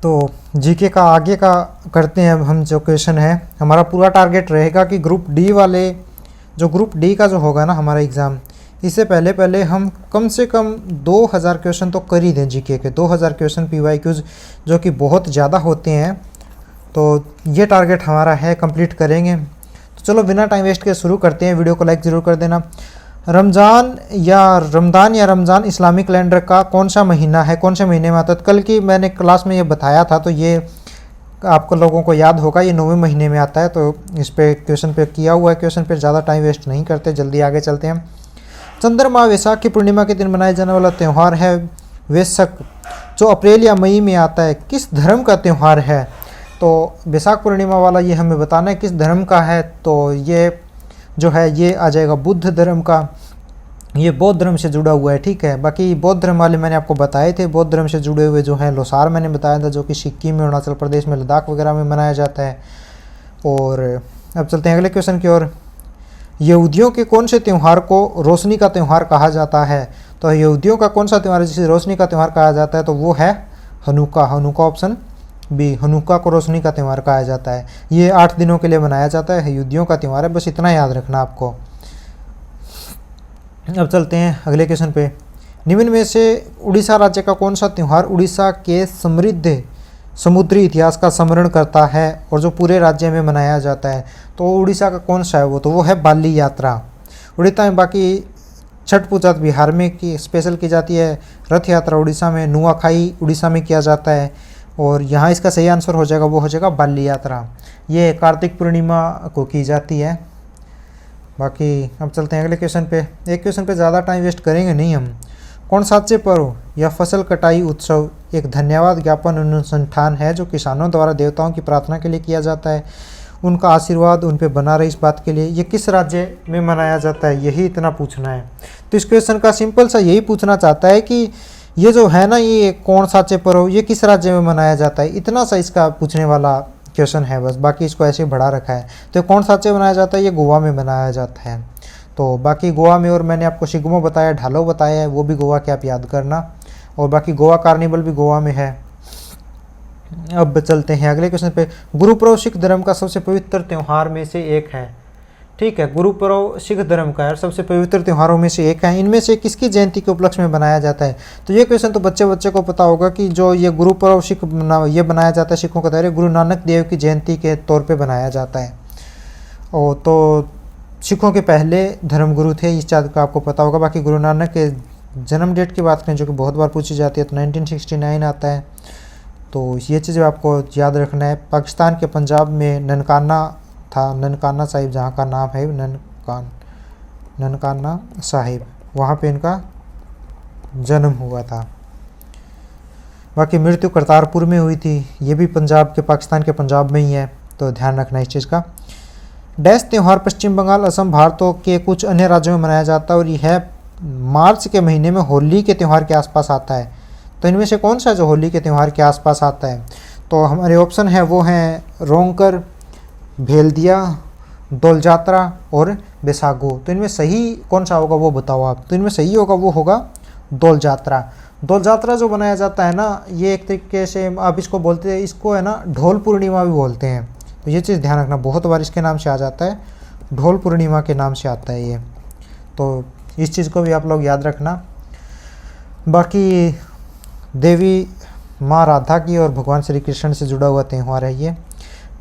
तो जीके का आगे का करते हैं अब हम। जो क्वेश्चन है हमारा पूरा टारगेट रहेगा कि ग्रुप डी वाले, जो ग्रुप डी का जो होगा ना हमारा एग्ज़ाम, इससे पहले पहले हम कम से कम 2000 क्वेश्चन तो कर ही दें जीके के। 2000 क्वेश्चन पीवाईक्यूज जो कि बहुत ज़्यादा होते हैं, तो ये टारगेट हमारा है, कंप्लीट करेंगे। तो चलो बिना टाइम वेस्ट के शुरू करते हैं। वीडियो को लाइक ज़रूर कर देना। रमज़ान या रमज़ान इस्लामिक कैलेंडर का कौन सा महीना है, कौन से महीने में आता है? कल की मैंने क्लास में ये बताया था, तो ये आपको लोगों को याद होगा, ये 9वें महीने में आता है। तो इस पे क्वेश्चन पे किया हुआ है। क्वेश्चन पे ज़्यादा टाइम वेस्ट नहीं करते, जल्दी आगे चलते हैं। चंद्रमा वैसाख की पूर्णिमा के दिन मनाया जाने वाला त्यौहार है वैसक, जो अप्रैल या मई में आता है, किस धर्म का त्यौहार है? तो वैसाख पूर्णिमा वाला ये हमें बताना है किस धर्म का है। तो ये जो है ये आ जाएगा बुद्ध धर्म का, ये बौद्ध धर्म से जुड़ा हुआ है, ठीक है। बाकी बौद्ध धर्म वाले मैंने आपको बताए थे। बौद्ध धर्म से जुड़े हुए जो हैं लोसार मैंने बताया था, जो कि सिक्किम में, अरुणाचल प्रदेश में, लद्दाख वगैरह में मनाया जाता है। और अब चलते हैं अगले क्वेश्चन की ओर। यहूदियों के कौन से त्यौहार को रोशनी का त्यौहार कहा जाता है? तो यहूदियों का कौन सा त्यौहार है जिसे रोशनी का त्यौहार कहा जाता है? तो वो है Hanukkah. Hanukkah option B, Hanukkah को रोशनी का त्यौहार कहा जाता है। ये 8 दिनों के लिए मनाया जाता है, यहूदियों का त्यौहार है, बस इतना याद रखना आपको। अब चलते हैं अगले क्वेश्चन पे। निम्न में से उड़ीसा राज्य का कौन सा त्यौहार उड़ीसा के समृद्ध समुद्री इतिहास का स्मरण करता है और जो पूरे राज्य में मनाया जाता है? तो उड़ीसा का कौन सा है वो? तो वो है बाली यात्रा। उड़ीसा में बाकी छठ पूजा बिहार में की स्पेशल की जाती है, रथ यात्रा उड़ीसा में, नुआखाई उड़ीसा में किया जाता है। और यहाँ इसका सही आंसर हो जाएगा, वो हो जाएगा बाली यात्रा। ये कार्तिक पूर्णिमा को की जाती है। बाकी अब चलते हैं अगले क्वेश्चन पे। एक क्वेश्चन पे ज़्यादा टाइम वेस्ट करेंगे नहीं हम। कौन साचे पर्व या फसल कटाई उत्सव एक धन्यवाद ज्ञापन अनुसंधान है जो किसानों द्वारा देवताओं की प्रार्थना के लिए किया जाता है, उनका आशीर्वाद उन पे बना रहे इस बात के लिए। ये किस राज्य में मनाया जाता है, यही इतना पूछना है। तो इस क्वेश्चन का सिंपल सा यही पूछना चाहता है कि ये जो है ना, ये कौन साचे पर्व ये किस राज्य में मनाया जाता है, इतना सा इसका पूछने वाला क्वेश्चन है बस। बाकी इसको ऐसे ही बढ़ा रखा है। तो कौन साचे मनाया जाता है? ये गोवा में मनाया जाता है। तो बाकी गोवा में, और मैंने आपको शिगमो बताया, ढालो बताया है, वो भी गोवा के आप याद करना। और बाकी गोवा कार्निवल भी गोवा में है। अब चलते हैं अगले क्वेश्चन पे। गुरुपर्व सिख धर्म का सबसे पवित्र त्यौहार में से एक है, ठीक है। गुरुपर्व सिख धर्म का सबसे पवित्र त्योहारों में से एक है। इनमें से किसकी जयंती के उपलक्ष्य में बनाया जाता है? तो ये क्वेश्चन तो बच्चे को पता होगा कि जो ये गुरुपर्व ये बनाया जाता है सिखों का त्यौहार, गुरु नानक देव की जयंती के तौर पे बनाया जाता है। और तो सिखों के पहले धर्मगुरु थे, इस बात का आपको पता होगा। बाकी गुरु नानक के जन्म डेट की बात करें जो कि बहुत बार पूछी जाती है, तो 1969 आता है। तो ये चीज़ आपको याद रखना है। पाकिस्तान के पंजाब में ननकाना था, ननकाना साहिब जहाँ का नाम है ननकाना साहिब, वहाँ पे इनका जन्म हुआ था। बाकी मृत्यु करतारपुर में हुई थी, ये भी पंजाब के, पाकिस्तान के पंजाब में ही है, तो ध्यान रखना इस चीज़ का। डैश त्यौहार पश्चिम बंगाल, असम, भारत के कुछ अन्य राज्यों में मनाया जाता है और यह मार्च के महीने में होली के त्यौहार के आसपास आता है। तो इनमें से कौन सा जो होली के त्यौहार के आसपास आता है? तो हमारे ऑप्शन है वो हैं रोंगकर, भेलदिया, डोल जात्रा और बैसागु। तो इनमें सही कौन सा होगा वो बताओ आप। तो इनमें सही होगा वो होगा डोल जात्रा। डोल जात्रा जो बनाया जाता है ना, ये एक तरीके से आप इसको बोलते हैं, इसको है ना ढोल पूर्णिमा भी बोलते हैं। तो ये चीज़ ध्यान रखना, बहुत बार इसके नाम से आ जाता है, ढोल पूर्णिमा के नाम से आता है ये। तो इस चीज़ को भी आप लोग याद रखना। बाकी देवी माँ राधा की और भगवान श्री कृष्ण से जुड़ा हुआ त्यौहार है ये।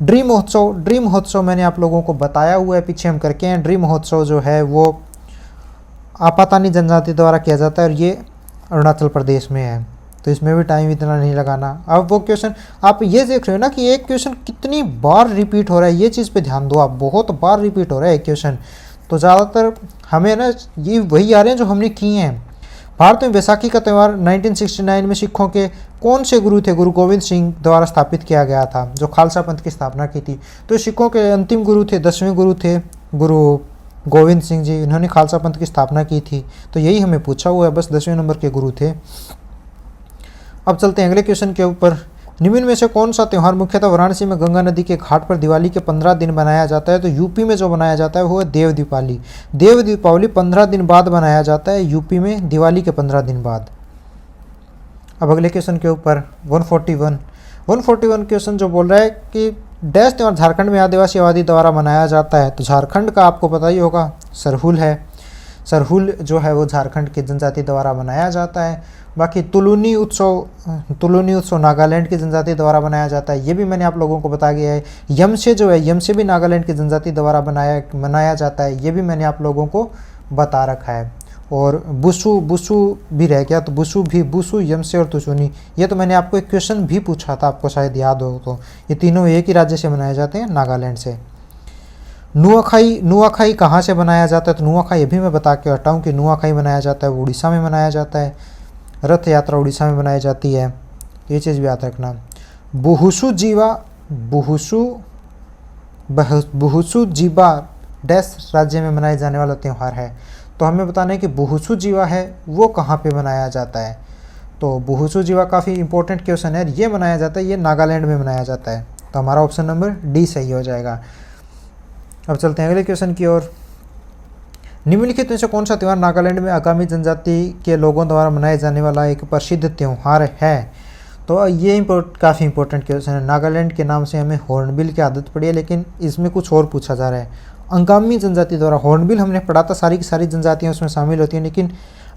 ड्रीम महोत्सव मैंने आप लोगों को बताया हुआ है, पीछे हम करके हैं। ड्रीम महोत्सव जो है वो आपातानी जनजाति द्वारा किया जाता है और ये अरुणाचल प्रदेश में है। तो इसमें भी टाइम इतना नहीं लगाना। अब वो क्वेश्चन आप ये देख रहे हो ना कि एक क्वेश्चन कितनी बार रिपीट हो रहा है, ये चीज़ पे ध्यान दो आप। बहुत बार रिपीट हो रहा है एक क्वेश्चन, तो ज़्यादातर हमें ना ये वही आ रहे हैं जो हमने किए हैं। भारत में बैसाखी का त्यौहार 1969 में सिखों के कौन से गुरु थे? गुरु गोविंद सिंह द्वारा स्थापित किया गया था, जो खालसा पंथ की स्थापना की थी। तो सिखों के अंतिम गुरु थे, 10वें गुरु थे गुरु गोविंद सिंह जी, इन्होंने खालसा पंथ की स्थापना की थी। तो यही हमें पूछा हुआ है, बस 10वें नंबर के गुरु थे। अब चलते हैं अगले क्वेश्चन के ऊपर। निम्न में से कौन सा त्यौहार मुख्यतः वाराणसी में गंगा नदी के घाट पर दिवाली के 15 दिन मनाया जाता है? तो यूपी में जो मनाया जाता है वो है देव दीपावली। देव दीपावली 15 दिन बाद मनाया जाता है यूपी में, दिवाली के 15 दिन बाद। अब अगले क्वेश्चन के ऊपर 141 141 क्वेश्चन जो बोल रहा है कि डैश त्योहार झारखंड में आदिवासी आबादी द्वारा मनाया जाता है, तो झारखंड का आपको पता ही होगा सरहुल है। सरहुल जो है वो झारखंड की जनजाति द्वारा मनाया जाता है। बाकी तुलुनी उत्सव नागालैंड की जनजाति द्वारा मनाया जाता है, ये भी मैंने आप लोगों को बता दिया है। यमसे जो है, यमसे भी नागालैंड की जनजाति द्वारा मनाया जाता है, ये भी मैंने आप लोगों को बता रखा है। और बुसु भी रह गया, तो बुसु, यमसे और तुचुनी, ये तो मैंने आपको एक क्वेश्चन भी पूछा था, आपको शायद याद हो। तो ये तीनों एक ही राज्य से मनाए जाते हैं, नागालैंड से। नुआखाई कहाँ से मनाया जाता है, तो नुआखाई अभी मैं बता के हटा हूँ कि नुआखाई मनाया जाता है उड़ीसा में मनाया जाता है। रथ यात्रा उड़ीसा में मनाई जाती है, ये चीज़ भी याद रखना। बुहुसु जीवा डैश राज्य में मनाए जाने वाला त्यौहार है, तो हमें बताना है कि बुहुसु जीवा है वो कहाँ पे मनाया जाता है। तो बुहुसु जीवा काफ़ी इंपॉर्टेंट क्वेश्चन है, ये मनाया जाता है, ये नागालैंड में मनाया जाता है, तो हमारा ऑप्शन नंबर डी सही हो जाएगा। अब चलते हैं अगले क्वेश्चन की ओर। निम्नलिखित में से कौन सा त्यौहार नागालैंड में आगामी जनजाति के लोगों द्वारा मनाए जाने वाला एक प्रसिद्ध त्यौहार है, तो ये काफ़ी इंपॉर्टेंट क्वेश्चन है। नागालैंड के नाम से हमें हॉर्नबिल की आदत पड़ी है, लेकिन इसमें कुछ और पूछा जा रहा है। अंगामी जनजाति द्वारा, हॉर्नबिल हमने पढ़ा था, सारी की सारी जनजातियाँ उसमें शामिल होती हैं, लेकिन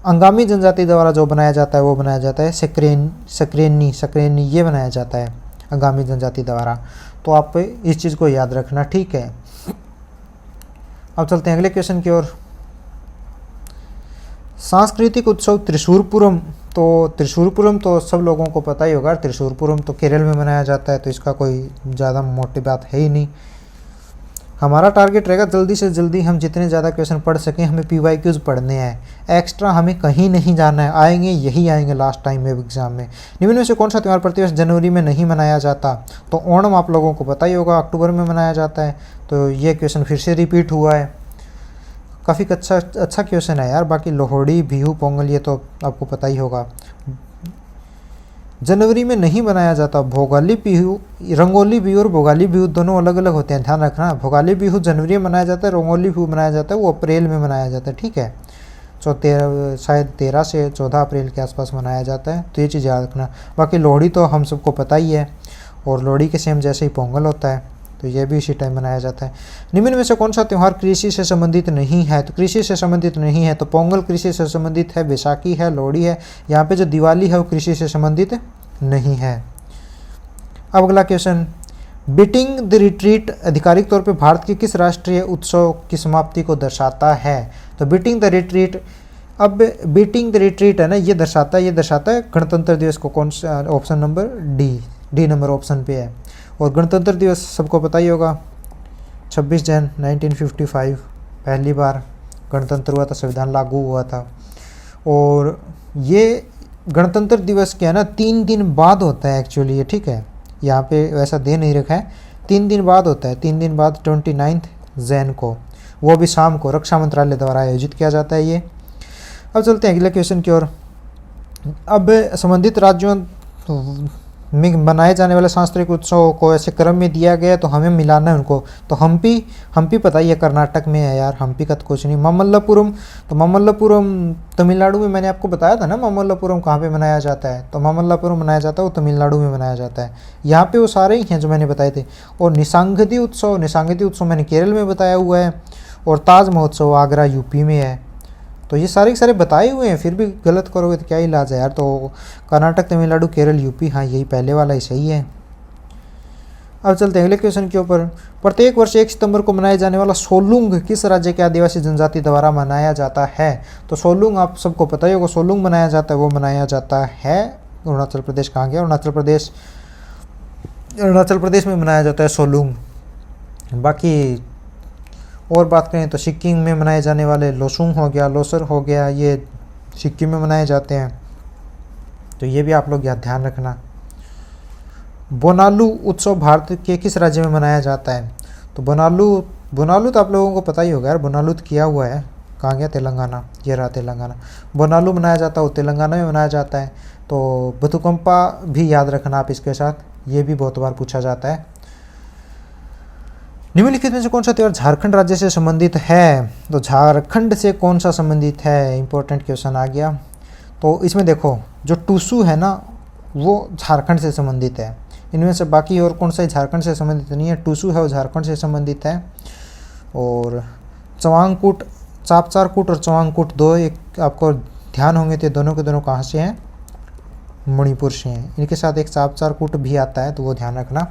अंगामी जनजाति द्वारा जो बनाया जाता है वो बनाया जाता है सक्रेनी, ये बनाया जाता है अंगामी जनजाति द्वारा। तो आप इस चीज़ को याद रखना, ठीक है। अब चलते हैं अगले क्वेश्चन की ओर। सांस्कृतिक उत्सव त्रिशूरपुरम, तो त्रिशूरपुरम तो सब लोगों को पता ही होगा, त्रिशूरपुरम तो केरल में मनाया जाता है, तो इसका कोई ज़्यादा मोटी बात है ही नहीं। हमारा टारगेट रहेगा जल्दी से जल्दी हम जितने ज़्यादा क्वेश्चन पढ़ सकें, हमें PYQs पढ़ने हैं, एक्स्ट्रा हमें कहीं नहीं जाना है, आएंगे यही आएंगे लास्ट टाइम में एग्जाम में। निम्न में से कौन सा त्यौहार प्रतिवर्ष जनवरी में नहीं मनाया जाता, तो ओणम आप लोगों को पता ही होगा अक्टूबर में मनाया जाता है, तो ये क्वेश्चन फिर से रिपीट हुआ है। काफ़ी अच्छा क्वेश्चन है यार। बाकी लोहड़ी, बिहू, पोंगल ये तो आपको पता ही होगा। जनवरी में नहीं मनाया जाता भोगाली बिहू, रंगोली बिहू और भोगाली बिहू दोनों अलग अलग होते हैं, ध्यान रखना। भोगाली बिहू जनवरी में मनाया जाता है, रंगोली बिहू मनाया जाता है वो अप्रैल में मनाया जाता है, ठीक है। शायद 13 से 14 अप्रैल के आसपास मनाया जाता है, तो ये चीज़ याद रखना। बाकी लोहड़ी तो हम सबको पता ही है, और लोहड़ी के सेम जैसे ही पोंगल होता है, तो ये भी इसी टाइम मनाया जाता है। निम्न में से कौन सा त्यौहार कृषि से संबंधित नहीं है, तो कृषि से संबंधित नहीं है, तो पोंगल कृषि से संबंधित है, बैसाखी है, लोहड़ी है। यहाँ पे जो दिवाली है वो कृषि से संबंधित नहीं है। अब अगला क्वेश्चन, बीटिंग द रिट्रीट आधिकारिक तौर पे भारत के किस राष्ट्रीय उत्सव की समाप्ति को दर्शाता है, तो बीटिंग द रिट्रीट, अब बीटिंग द रिट्रीट है ना, ये दर्शाता है गणतंत्र दिवस को। कौन सा, option number D number option पे है। और गणतंत्र दिवस सबको पता ही होगा, 26 जनवरी 1955 पहली बार गणतंत्र हुआ था, संविधान लागू हुआ था। और ये गणतंत्र दिवस क्या है ना, 3 दिन बाद होता है एक्चुअली ये, ठीक है। यहाँ पे वैसा दे नहीं रखा है, 3 दिन बाद होता है, 3 दिन बाद 29 जनवरी को, वो भी शाम को रक्षा मंत्रालय द्वारा आयोजित किया जाता है ये। अब चलते हैं अगले क्वेश्चन की ओर। अब संबंधित राज्यों में मनाए जाने वाले सांस्कृतिक उत्सव को ऐसे क्रम में दिया गया, तो हमें मिलाना है उनको। तो हम्पी पता ही है, कर्नाटक में है यार, हम्पी का तो कुछ नहीं। मामल्लपुरम, तो मामल्लपुरम तमिलनाडु में, मैंने आपको बताया था ना मामल्लपुरम कहाँ पे मनाया जाता है, तो मामल्लपुरम मनाया जाता है वो तमिलनाडु में मनाया जाता है। यहाँ पे वो सारे ही हैं जो मैंने बताए थे। और निशांगदी उत्सव मैंने केरल में बताया हुआ है, और ताज महोत्सव आगरा यूपी में है। तो ये सारे के सारे बताए हुए हैं, फिर भी गलत करोगे तो क्या इलाज है यार। तो कर्नाटक, तमिलनाडु, केरल, यूपी, हाँ यही पहले वाला ही सही है। अब चलते हैं अगले क्वेश्चन के ऊपर। प्रत्येक वर्ष 1 सितंबर को मनाया जाने वाला सोलुंग किस राज्य के आदिवासी जनजाति द्वारा मनाया जाता है, तो सोलुंग आप सबको पता ही होगा, सोलुंग मनाया जाता है, वो मनाया जाता है अरुणाचल प्रदेश। कहाँ गया अरुणाचल प्रदेश में मनाया जाता है सोलुंग। बाकी और बात करें तो सिक्किम में मनाए जाने वाले लोसुंग हो गया, लोसर हो गया, ये सिक्किम में मनाए जाते हैं, तो ये भी आप लोग याद ध्यान रखना। बोनालू उत्सव भारत के किस राज्य में मनाया जाता है, तो बोनालू तो आप लोगों को पता ही होगा यार, बोनालू तो किया हुआ है। कहाँ गया, तेलंगाना, ये रहा तेलंगाना। बोनालू मनाया जाता है वो तेलंगाना में मनाया जाता है। तो बथुकंपा भी याद रखना आप इसके साथ, ये भी बहुत बार पूछा जाता है। निम्नलिखित में से कौन सा त्यौहार झारखंड राज्य से संबंधित है, तो झारखंड से कौन सा संबंधित है, इंपॉर्टेंट क्वेश्चन आ गया। तो इसमें देखो जो टूसू है ना, वो झारखंड से संबंधित है। इनमें से बाकी और कौन सा झारखंड से संबंधित नहीं है। टूसू है वो झारखंड से संबंधित है। और चवांगकुट, चापचारकुट और चवांगकुट दो एक आपको ध्यान होंगे तो दोनों के दोनों कहाँ से हैं, मणिपुर से हैं। इनके साथ एक चापचारकुट भी आता है तो वो ध्यान रखना।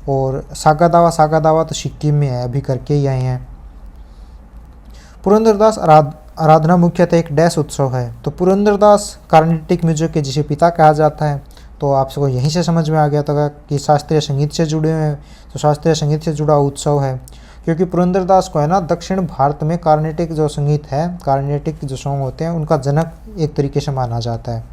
और सागादावा, सागादावा तो सिक्किम में है, अभी करके ही आए हैं। पुरंदरदास आराधना मुख्यतः एक डैश उत्सव है। तो पुरंदरदास कार्नेटिक म्यूजिक के जिसे पिता कहा जाता है। तो आप सबको यहीं से समझ में आ गया था कि शास्त्रीय संगीत से जुड़े हुए हैं, तो शास्त्रीय संगीत से जुड़ा उत्सव है। क्योंकि पुरंदरदास को है ना दक्षिण भारत में कार्नेटिक जो संगीत है, कार्नेटिक जो सॉन्ग होते हैं उनका जनक एक तरीके से माना जाता है।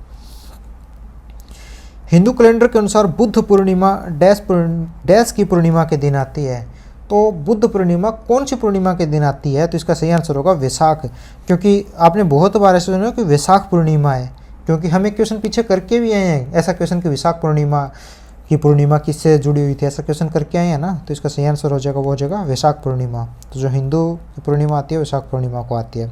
हिंदू कैलेंडर के अनुसार बुद्ध पूर्णिमा डैश की पूर्णिमा के दिन आती है। तो बुद्ध पूर्णिमा कौन सी पूर्णिमा के दिन आती है, तो इसका सही आंसर होगा वैशाख। क्योंकि आपने बहुत बार ऐसे सुना कि वैशाख पूर्णिमा है, क्योंकि हम एक क्वेश्चन पीछे करके भी आए हैं ऐसा क्वेश्चन कि वैशाख पूर्णिमा की पूर्णिमा किससे जुड़ी हुई थी, ऐसा क्वेश्चन करके आए हैं ना। तो इसका सही आंसर हो जाएगा, वो हो जाएगा वैशाख पूर्णिमा। तो जो हिंदू पूर्णिमा आती है वैशाख पूर्णिमा को आती है।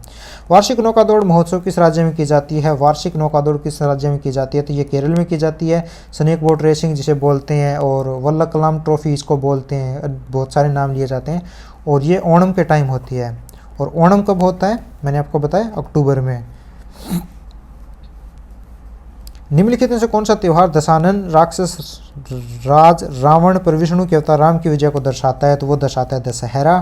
वार्षिक नौकादौड़ महोत्सव किस राज्य में की जाती है, वार्षिक नौकादौड़ किस राज्य में की जाती है, तो ये केरल में की जाती है। स्नेक बोट रेसिंग जिसे बोलते हैं, और वल्लभ कलाम ट्रॉफी इसको बोलते हैं, बहुत सारे नाम लिए जाते हैं। और ये ओणम के टाइम होती है। और ओणम कब होता है, मैंने आपको बताया अक्टूबर में। निम्नलिखित में से कौन सा त्यौहार दशानन राक्षस राज रावण पर विष्णु के अवतार राम की विजय को दर्शाता है, तो वो दर्शाता है दशहरा।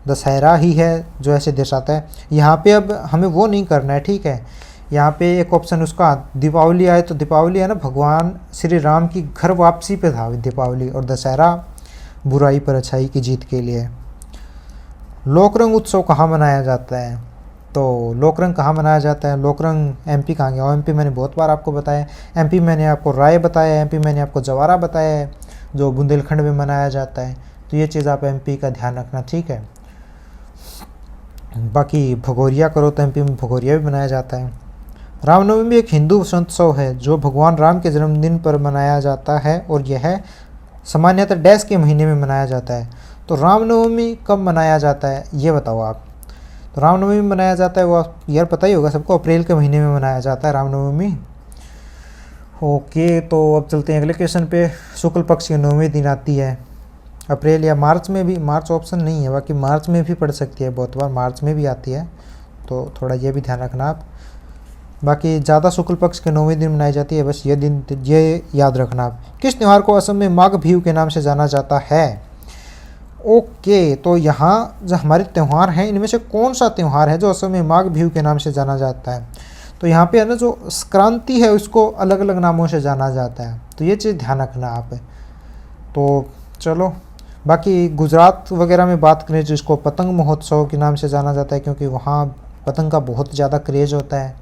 दशहरा ही है जो ऐसे दर्शाता है। यहाँ पे अब हमें वो नहीं करना है, ठीक है। यहाँ पे एक ऑप्शन उसका दीपावली आए, तो दीपावली है ना भगवान श्री राम की घर वापसी पे था दीपावली, और दशहरा बुराई पर अच्छाई की जीत के लिए। लोकरंग उत्सव कहाँ मनाया जाता है, तो लोकरंग कहाँ मनाया जाता है, लोकरंग एमपी कहाँ गया, एमपी मैंने बहुत बार आपको बताया। एमपी मैंने आपको राय बताया, एमपी मैंने आपको जवारा बताया है जो बुंदेलखंड में मनाया जाता है। तो ये चीज़ आप एमपी का ध्यान रखना, ठीक है। बाकी भगोरिया करो तो एमपी में भगोरिया भी मनाया जाता है। रामनवमी भी एक हिंदू उत्सव है जो भगवान राम के जन्मदिन पर मनाया जाता है, और यह सामान्यतः डैश के महीने में मनाया जाता है। तो रामनवमी कब मनाया जाता है ये बताओ आप। तो रामनवमी मनाया जाता है, वो यार पता ही होगा सबको, अप्रैल के महीने में मनाया जाता है रामनवमी। ओके, तो अब चलते हैं अगले क्वेश्चन पे। शुक्ल पक्ष की 9वें दिन आती है अप्रैल या मार्च में भी, मार्च ऑप्शन नहीं है, बाकी मार्च में भी पड़ सकती है, बहुत बार मार्च में भी आती है, तो थोड़ा ये भी ध्यान रखना आप। बाकी ज़्यादा शुक्ल पक्ष के 9वें दिन मनाई जाती है, बस ये दिन ये याद रखना आप। किस त्यौहार को असम में माघ बिहू के नाम से जाना जाता है। ओके, तो यहाँ जो हमारे त्यौहार हैं इनमें से कौन सा त्यौहार है जो असम में माघ बिहू के नाम से जाना जाता है। तो यहाँ पे है ना जो संक्रांति है उसको अलग अलग नामों से जाना जाता है, तो ये चीज़ ध्यान रखना आप। तो चलो, बाकी गुजरात वगैरह में बात करें तो इसको पतंग महोत्सव के नाम से जाना जाता है, क्योंकि वहाँ पतंग का बहुत ज़्यादा क्रेज़ होता है।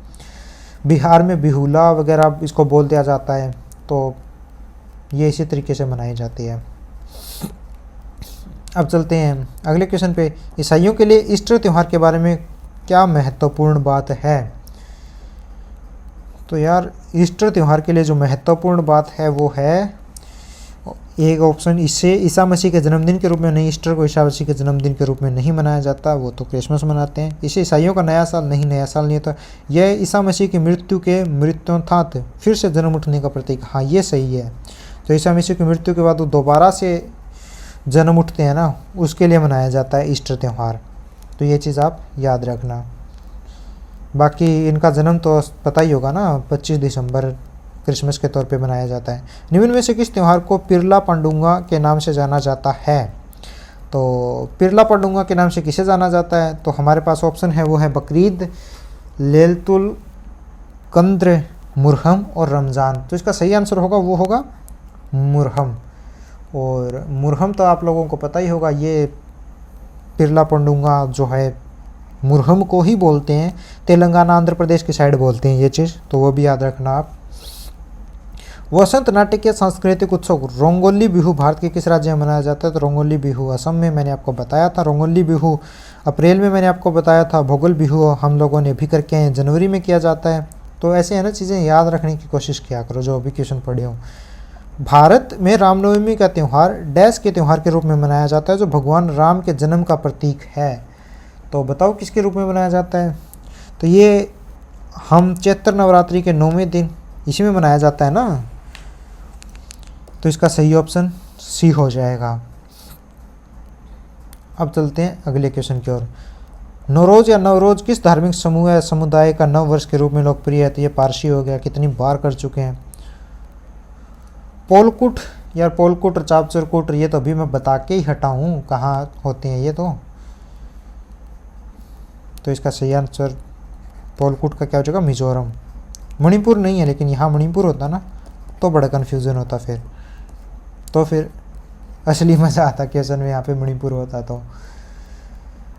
बिहार में बिहुला वगैरह इसको बोल दिया जाता है, तो ये इसी तरीके से मनाई जाती है। अब चलते हैं अगले क्वेश्चन पे। ईसाइयों के लिए ईस्टर त्यौहार के बारे में क्या महत्वपूर्ण बात है। तो यार ईस्टर त्यौहार के लिए जो महत्वपूर्ण बात है वो है एक ऑप्शन, इसे ईसा मसीह के जन्मदिन के रूप में नहीं, ईस्टर को ईसा मसीह के जन्मदिन के रूप में नहीं मनाया जाता, वो तो क्रिसमस मनाते हैं। इसे ईसाइयों का नया साल नहीं, नया साल नहीं होता। यह ईसा मसीह की मृत्यु के मृत्युत्थात फिर से जन्म उठने का प्रतीक, हाँ ये सही है। तो ईसा मसीह की मृत्यु के बाद वो दोबारा से जन्म उठते हैं ना, उसके लिए मनाया जाता है ईस्टर त्यौहार। तो ये चीज़ आप याद रखना। बाकी इनका जन्म तो पता ही होगा ना, 25 दिसंबर क्रिसमस के तौर पे मनाया जाता है। निम्न में से किस त्यौहार को पिरला पंडुंगा के नाम से जाना जाता है। तो पिरला पंडुंगा के नाम से किसे जाना जाता है, तो हमारे पास ऑप्शन है वो है बकरीद, लैलतुल कंद्र, मुरहम और रमज़ान। तो इसका सही आंसर होगा वो होगा मुरहम। और मुरहम तो आप लोगों को पता ही होगा, ये पिरला पंडुंगा जो है मुरहम को ही बोलते हैं, तेलंगाना आंध्र प्रदेश की साइड बोलते हैं ये चीज़, तो वो भी याद रखना आप। वसंत नाट्य के सांस्कृतिक उत्सव रंगोली बिहू भारत के किस राज्य में मनाया जाता है। तो रंगोली बिहू असम में मैंने आपको बताया था। रंगोली बिहू अप्रैल में मैंने आपको बताया था। भोगल बिहू हम लोगों ने अभी करके हैं, जनवरी में किया जाता है। तो ऐसे है ना चीज़ें याद रखने की कोशिश किया करो जो अभी क्वेश्चन पढ़े हो। भारत में रामनवमी का त्यौहार डैश के त्यौहार के रूप में मनाया जाता है जो भगवान राम के जन्म का प्रतीक है। तो बताओ किसके रूप में मनाया जाता है। तो ये हम चैत्र नवरात्रि के 9वें दिन इसी में मनाया जाता है ना। तो इसका सही ऑप्शन सी हो जाएगा। अब चलते हैं अगले क्वेश्चन की ओर। नवरोज या नवरोज किस धार्मिक समूह या समुदाय का नव वर्ष के रूप में लोकप्रिय है? तो ये पारसी हो गया, कितनी बार कर चुके हैं। पोलकुट, यार पोलकुट और चापचरकुट ये तो अभी मैं बता के ही हटा हूँ कहाँ होते हैं ये तो इसका सही आंसर पोलकुट का क्या हो जाएगा? मिजोरम। मणिपुर नहीं है, लेकिन यहाँ मणिपुर होता ना तो बड़ा कन्फ्यूज़न होता फिर असली मज़ा आता क्वेश्चन में यहाँ पे मणिपुर होता तो।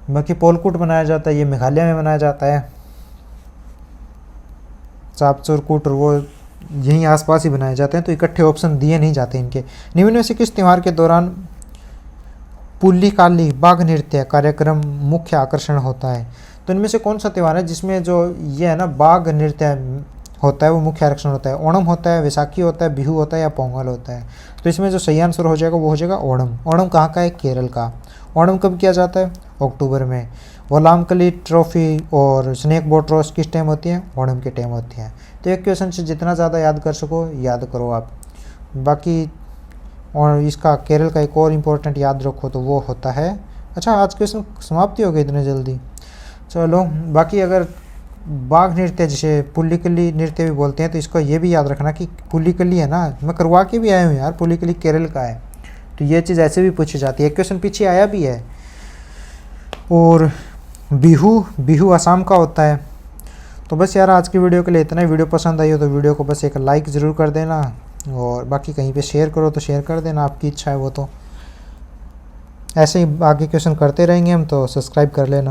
बाकी पोलकुट मनाया जाता है, ये मेघालय में मनाया जाता है। चापचरकुट और वो यहीं आसपास ही बनाए जाते हैं, तो इकट्ठे ऑप्शन दिए नहीं जाते इनके। निम्न में से किस त्यौहार के दौरान पुल्लिकाली बाघ नृत्य कार्यक्रम मुख्य आकर्षण होता है? तो इनमें से कौन सा त्यौहार है जिसमें जो ये है ना बाघ नृत्य होता है वो मुख्य आकर्षण होता है? ओणम होता है, वैसाखी होता है, बिहू होता है या पोंगल होता है? तो इसमें जो सही आंसर हो जाएगा वो हो जाएगा ओणम। ओणम कहाँ का है? केरल का। ओणम कब किया जाता है? अक्टूबर में। वलामकली ट्रॉफी और स्नेक बोट रेस किस टाइम होती है? ओणम के टाइम होती है। तो एक क्वेश्चन से जितना ज़्यादा याद कर सको याद करो आप। बाकी और इसका केरल का एक और इम्पोर्टेंट याद रखो तो वो होता है, अच्छा आज क्वेश्चन समाप्ति हो गई इतने जल्दी, चलो। बाकी अगर बाघ नृत्य जिसे पुल्लिकली नृत्य भी बोलते हैं तो इसको ये भी याद रखना कि पुल्लिकली है ना, मैं करवा के भी आया हूँ यार, पुल्लिकली केरल का है, तो ये चीज़ ऐसे भी पूछी जाती है। एक क्वेश्चन पीछे आया भी है। और बिहू असम का होता है। तो बस यार आज की वीडियो के लिए इतना ही। वीडियो पसंद आई हो तो वीडियो को बस एक लाइक ज़रूर कर देना, और बाकी कहीं पे शेयर करो तो शेयर कर देना, आपकी इच्छा है वो। तो ऐसे ही आगे क्वेश्चन करते रहेंगे हम, तो सब्सक्राइब कर लेना।